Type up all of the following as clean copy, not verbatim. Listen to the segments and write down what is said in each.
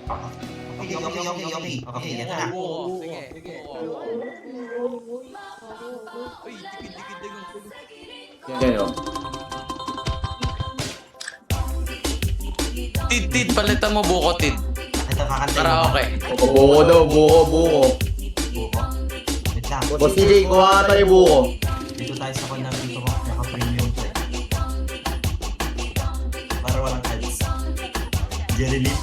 Okay, yan na. Buko. Sige. Uy, dikit. Yan o. Tid, palitan mo buko, Tid. Ito, kakantay Para mo. okay. Buko daw, buko. Buko. Wait lang. Boss CJ, kuha ka tayo buko. Dito tayo sa kanya dito ko. Naka-premium to. Para walang ads. Jerry Lee.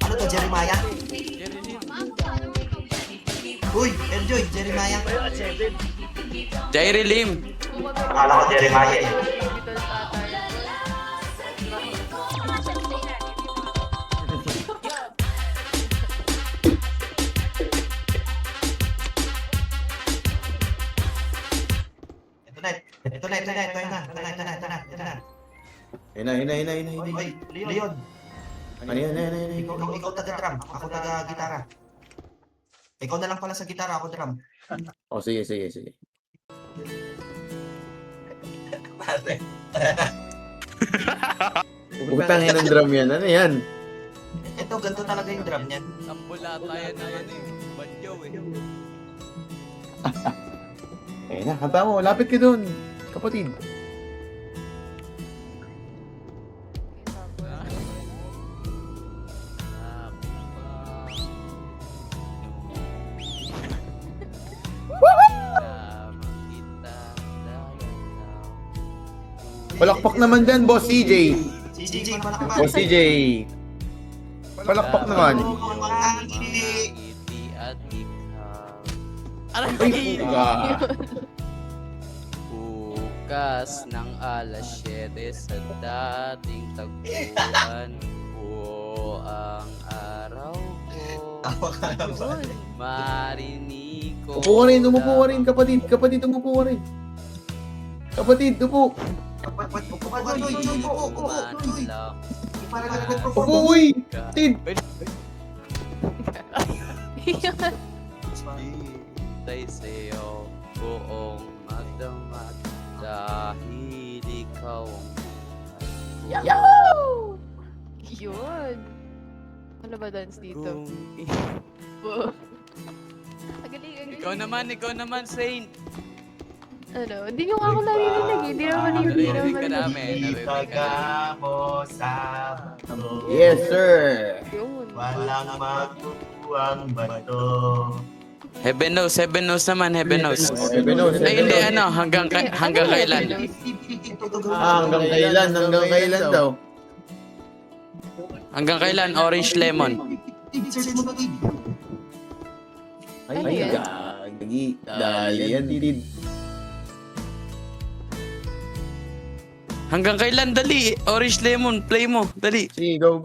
Ano to, Jeremiah? Uy, enjoy, Jeremiah. Jairi Lim. Akala ko Jeremiah eh. Ito na. Uy, Leon. Ano yan? Ikaw taga-drum, ako taga-gitara. Ikaw na lang pala sa gitara, ako drum. O, sige. Utang yan ang drum yan. Ano yan? Ito, ganito talaga yung drum niyan. Sambula tayo na badyaw eh. Ayun na, kanta mo. Lapit ka dun. Kapatid. Palakpak naman dyan, Boss CJ. CJ, palakpak. Boss CJ. Palakpak naman. Ay, puga. Bukas ng alas 7 sa dating tagpuan. Buo ang araw ko. Marinig ko. Umupo ka rin, kapatid. Kapatid, umupo ka rin. Kapatid, upo. Upo, uy. Kapatid. Tay sa'yo buong magdamag dahil ikaw ang Yahoo! Yun. Ano ba dance dito? Wow. Agaling. Ikaw naman, Saint. Ano? Hindi nyo ako narinig. Hindi naman Narinig ka namin. Yes, sir. Yun. Walang makukuhang bato. Heaven knows naman, heaven knows. Heaven knows. Ay, hindi, hanggang kailan? Hanggang kailan daw. Hanggang kailan, orange lemon. Ay, Ano yan? gagi. Dali yan, Tid. Hanggang kailan, dali. Orange lemon, play mo, dali. Sige, go.